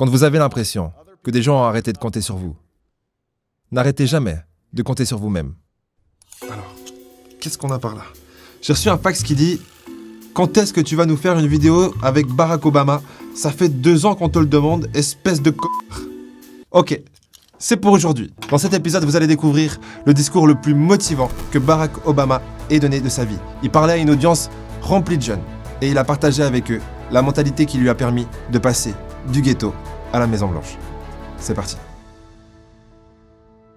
Quand vous avez l'impression que des gens ont arrêté de compter sur vous, n'arrêtez jamais de compter sur vous-même. Alors, qu'est-ce qu'on a par là? J'ai reçu un fax qui dit « Quand est-ce que tu vas nous faire une vidéo avec Barack Obama? Ça fait 2 ans qu'on te le demande, espèce de c***. » Ok, c'est pour aujourd'hui. Dans cet épisode, vous allez découvrir le discours le plus motivant que Barack Obama ait donné de sa vie. Il parlait à une audience remplie de jeunes et il a partagé avec eux la mentalité qui lui a permis de passer du ghetto à la Maison Blanche. C'est parti.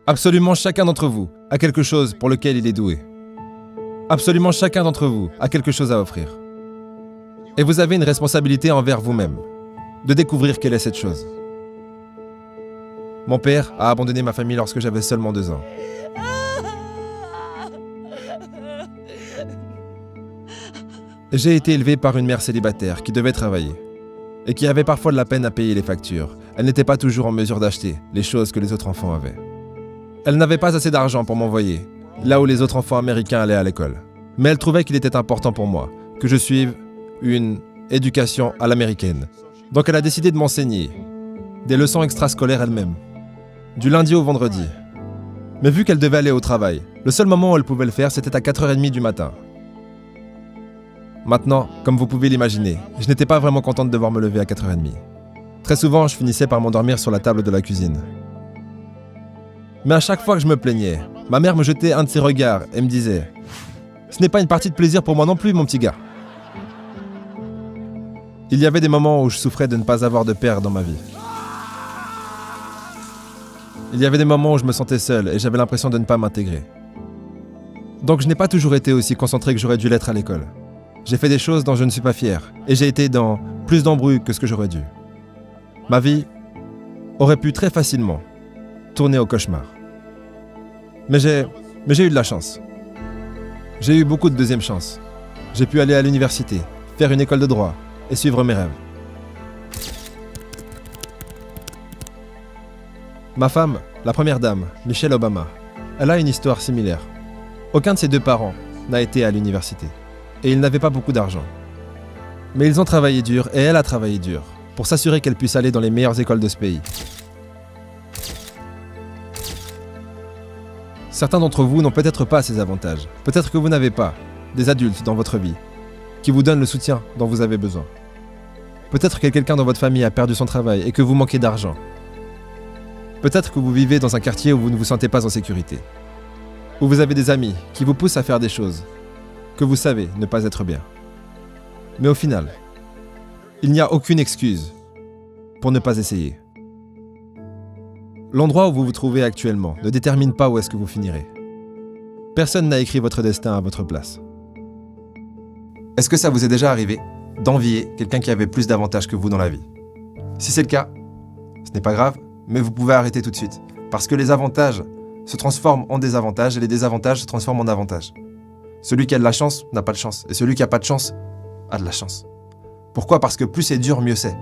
Absolument chacun d'entre vous a quelque chose pour lequel il est doué. Absolument chacun d'entre vous a quelque chose à offrir. Et vous avez une responsabilité envers vous-même, de découvrir quelle est cette chose. Mon père a abandonné ma famille lorsque j'avais seulement 2 ans. J'ai été élevé par une mère célibataire qui devait travailler et qui avait parfois de la peine à payer les factures. Elle n'était pas toujours en mesure d'acheter les choses que les autres enfants avaient. Elle n'avait pas assez d'argent pour m'envoyer là où les autres enfants américains allaient à l'école. Mais elle trouvait qu'il était important pour moi que je suive une éducation à l'américaine. Donc elle a décidé de m'enseigner des leçons extrascolaires elle-même, du lundi au vendredi. Mais vu qu'elle devait aller au travail, le seul moment où elle pouvait le faire, c'était à 4h30 du matin. Maintenant, comme vous pouvez l'imaginer, je n'étais pas vraiment contente de devoir me lever à 4h30. Très souvent, je finissais par m'endormir sur la table de la cuisine. Mais à chaque fois que je me plaignais, ma mère me jetait un de ses regards et me disait « Ce n'est pas une partie de plaisir pour moi non plus, mon petit gars. » Il y avait des moments où je souffrais de ne pas avoir de père dans ma vie. Il y avait des moments où je me sentais seul et j'avais l'impression de ne pas m'intégrer. Donc je n'ai pas toujours été aussi concentré que j'aurais dû l'être à l'école. J'ai fait des choses dont je ne suis pas fier et j'ai été dans plus d'embrouilles que ce que j'aurais dû. Ma vie aurait pu très facilement tourner au cauchemar. Mais j'ai eu de la chance. J'ai eu beaucoup de deuxième chance. J'ai pu aller à l'université, faire une école de droit et suivre mes rêves. Ma femme, la première dame, Michelle Obama, elle a une histoire similaire. Aucun de ses 2 parents n'a été à l'université et ils n'avaient pas beaucoup d'argent. Mais ils ont travaillé dur et elle a travaillé dur pour s'assurer qu'elle puisse aller dans les meilleures écoles de ce pays. Certains d'entre vous n'ont peut-être pas ces avantages. Peut-être que vous n'avez pas des adultes dans votre vie qui vous donnent le soutien dont vous avez besoin. Peut-être que quelqu'un dans votre famille a perdu son travail et que vous manquez d'argent. Peut-être que vous vivez dans un quartier où vous ne vous sentez pas en sécurité. Où vous avez des amis qui vous poussent à faire des choses que vous savez ne pas être bien. Mais au final, il n'y a aucune excuse pour ne pas essayer. L'endroit où vous vous trouvez actuellement ne détermine pas où est-ce que vous finirez. Personne n'a écrit votre destin à votre place. Est-ce que ça vous est déjà arrivé d'envier quelqu'un qui avait plus d'avantages que vous dans la vie? Si c'est le cas, ce n'est pas grave, mais vous pouvez arrêter tout de suite. Parce que les avantages se transforment en désavantages et les désavantages se transforment en avantages. Celui qui a de la chance n'a pas de chance et celui qui n'a pas de chance a de la chance. Pourquoi? Parce que plus c'est dur, mieux c'est.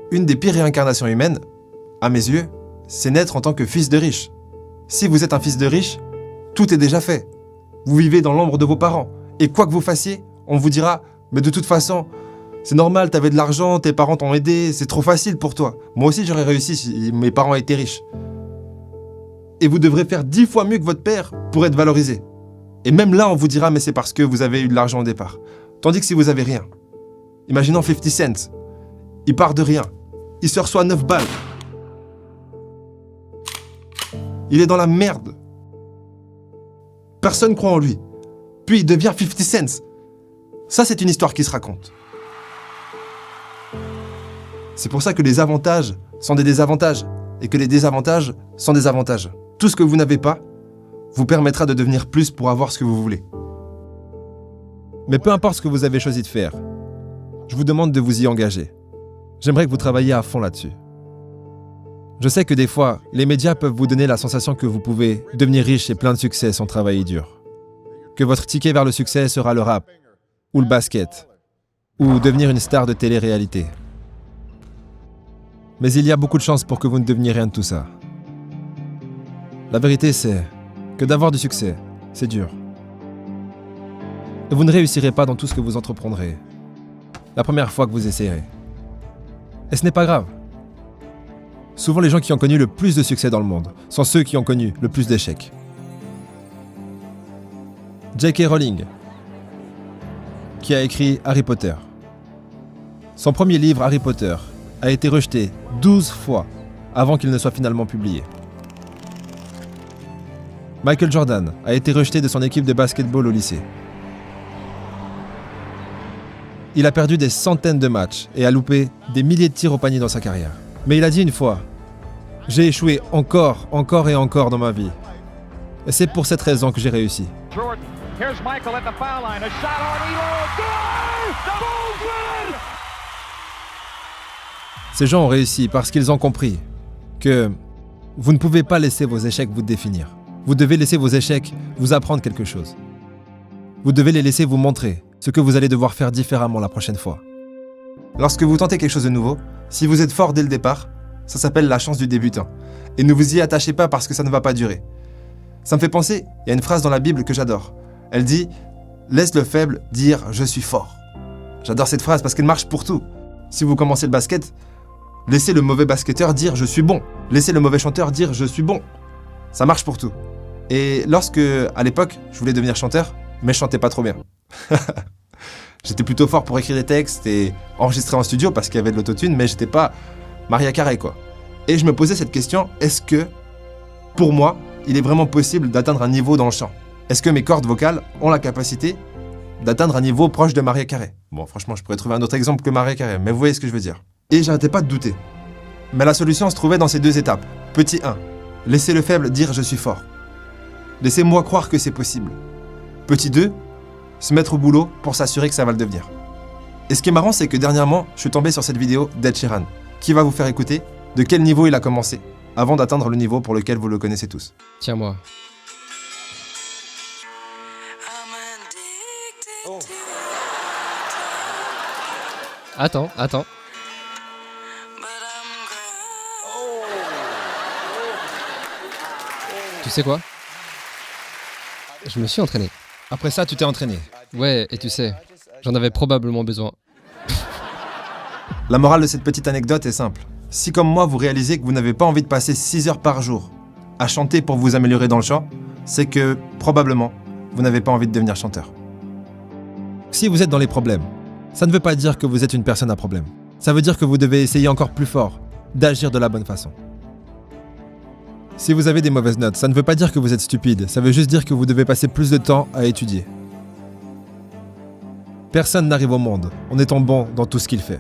Une des pires réincarnations humaines, à mes yeux, c'est naître en tant que fils de riche. Si vous êtes un fils de riche, tout est déjà fait. Vous vivez dans l'ombre de vos parents. Et quoi que vous fassiez, on vous dira « Mais de toute façon, c'est normal, t'avais de l'argent, tes parents t'ont aidé, c'est trop facile pour toi. Moi aussi j'aurais réussi si mes parents étaient riches. » Et vous devrez faire 10 fois mieux que votre père pour être valorisé. Et même là, on vous dira « Mais c'est parce que vous avez eu de l'argent au départ. » Tandis que si vous avez rien, imaginons 50 Cent, il part de rien, il se reçoit 9 balles. Il est dans la merde. Personne croit en lui. Puis il devient 50 Cent. Ça, c'est une histoire qui se raconte. C'est pour ça que les avantages sont des désavantages et que les désavantages sont des avantages. Tout ce que vous n'avez pas vous permettra de devenir plus pour avoir ce que vous voulez. Mais peu importe ce que vous avez choisi de faire, je vous demande de vous y engager. J'aimerais que vous travailliez à fond là-dessus. Je sais que des fois, les médias peuvent vous donner la sensation que vous pouvez devenir riche et plein de succès sans travailler dur. Que votre ticket vers le succès sera le rap, ou le basket, ou devenir une star de télé-réalité. Mais il y a beaucoup de chances pour que vous ne deveniez rien de tout ça. La vérité, c'est que d'avoir du succès, c'est dur. Et vous ne réussirez pas dans tout ce que vous entreprendrez la première fois que vous essayerez. Et ce n'est pas grave. Souvent les gens qui ont connu le plus de succès dans le monde sont ceux qui ont connu le plus d'échecs. J.K. Rowling, qui a écrit Harry Potter. Son premier livre, Harry Potter, a été rejeté 12 fois avant qu'il ne soit finalement publié. Michael Jordan a été rejeté de son équipe de basketball au lycée. Il a perdu des centaines de matchs et a loupé des milliers de tirs au panier dans sa carrière. Mais il a dit une fois, « J'ai échoué encore et encore dans ma vie. Et c'est pour cette raison que j'ai réussi. » Ces gens ont réussi parce qu'ils ont compris que vous ne pouvez pas laisser vos échecs vous définir. Vous devez laisser vos échecs vous apprendre quelque chose. Vous devez les laisser vous montrer ce que vous allez devoir faire différemment la prochaine fois. Lorsque vous tentez quelque chose de nouveau, si vous êtes fort dès le départ, ça s'appelle la chance du débutant. Et ne vous y attachez pas parce que ça ne va pas durer. Ça me fait penser, il y a une phrase dans la Bible que j'adore. Elle dit « Laisse le faible dire « je suis fort ». J'adore cette phrase parce qu'elle marche pour tout. Si vous commencez le basket, laissez le mauvais basketteur dire « je suis bon ». Laissez le mauvais chanteur dire « je suis bon ». Ça marche pour tout. Et lorsque, à l'époque, je voulais devenir chanteur, mais je chantais pas trop bien. J'étais plutôt fort pour écrire des textes et enregistrer en studio parce qu'il y avait de l'autotune, mais j'étais pas Maria Carey, quoi. Et je me posais cette question, est-ce que, pour moi, il est vraiment possible d'atteindre un niveau dans le chant? Est-ce que mes cordes vocales ont la capacité d'atteindre un niveau proche de Maria Carey? Bon, franchement, je pourrais trouver un autre exemple que Maria Carey, mais vous voyez ce que je veux dire. Et j'arrêtais pas de douter. Mais la solution se trouvait dans ces deux étapes. Petit 1, laissez le faible dire « je suis fort ». Laissez-moi croire que c'est possible. Petit 2, se mettre au boulot pour s'assurer que ça va le devenir. Et ce qui est marrant, c'est que dernièrement, je suis tombé sur cette vidéo d'Ed Sheeran, qui va vous faire écouter de quel niveau il a commencé, avant d'atteindre le niveau pour lequel vous le connaissez tous. Tiens-moi. Oh. Attends. Tu sais quoi? Je me suis entraîné. Après ça, tu t'es entraîné. Ouais, et tu sais, j'en avais probablement besoin. La morale de cette petite anecdote est simple. Si comme moi, vous réalisez que vous n'avez pas envie de passer 6 heures par jour à chanter pour vous améliorer dans le chant, c'est que, probablement, vous n'avez pas envie de devenir chanteur. Si vous êtes dans les problèmes, ça ne veut pas dire que vous êtes une personne à problème. Ça veut dire que vous devez essayer encore plus fort d'agir de la bonne façon. Si vous avez des mauvaises notes, ça ne veut pas dire que vous êtes stupide, ça veut juste dire que vous devez passer plus de temps à étudier. Personne n'arrive au monde en étant bon dans tout ce qu'il fait.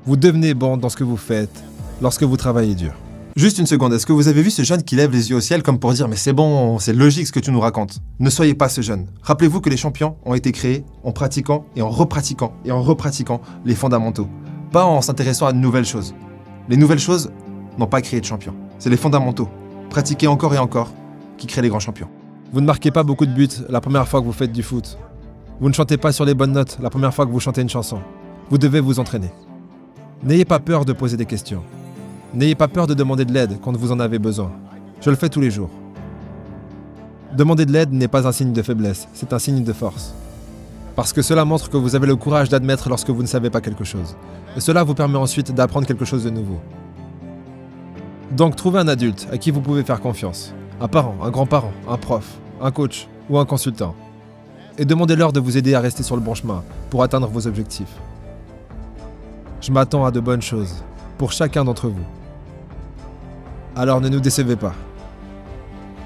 Vous devenez bon dans ce que vous faites lorsque vous travaillez dur. Juste une seconde, est-ce que vous avez vu ce jeune qui lève les yeux au ciel comme pour dire « mais c'est bon, c'est logique ce que tu nous racontes ». Ne soyez pas ce jeune. Rappelez-vous que les champions ont été créés en pratiquant et en repratiquant les fondamentaux. Pas en s'intéressant à de nouvelles choses. Les nouvelles choses n'ont pas créé de champions. C'est les fondamentaux, pratiqués encore et encore, qui créent les grands champions. Vous ne marquez pas beaucoup de buts la première fois que vous faites du foot. Vous ne chantez pas sur les bonnes notes la première fois que vous chantez une chanson. Vous devez vous entraîner. N'ayez pas peur de poser des questions. N'ayez pas peur de demander de l'aide quand vous en avez besoin. Je le fais tous les jours. Demander de l'aide n'est pas un signe de faiblesse, c'est un signe de force. Parce que cela montre que vous avez le courage d'admettre lorsque vous ne savez pas quelque chose. Et cela vous permet ensuite d'apprendre quelque chose de nouveau. Donc trouvez un adulte à qui vous pouvez faire confiance. Un parent, un grand-parent, un prof, un coach ou un consultant. Et demandez-leur de vous aider à rester sur le bon chemin pour atteindre vos objectifs. Je m'attends à de bonnes choses pour chacun d'entre vous. Alors ne nous décevez pas.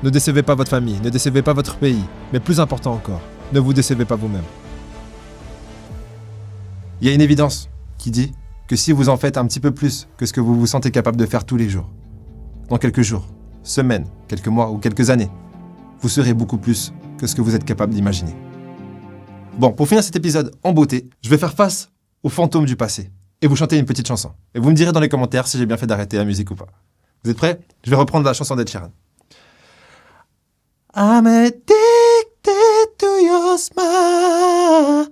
Ne décevez pas votre famille, ne décevez pas votre pays, mais plus important encore, ne vous décevez pas vous-même. Il y a une évidence qui dit que si vous en faites un petit peu plus que ce que vous vous sentez capable de faire tous les jours, dans quelques jours, semaines, quelques mois ou quelques années, vous serez beaucoup plus que ce que vous êtes capable d'imaginer. Bon, pour finir cet épisode en beauté, je vais faire face aux fantômes du passé et vous chanter une petite chanson. Et vous me direz dans les commentaires si j'ai bien fait d'arrêter la musique ou pas. Vous êtes prêts? Je vais reprendre la chanson d'Ed Sheeran. I'm addicted to your smile.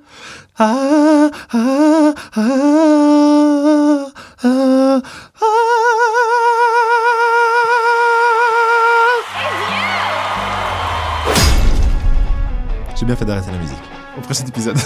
Ah, ah, ah, ah, ah. J'ai bien fait d'arrêter la musique. Au prochain épisode.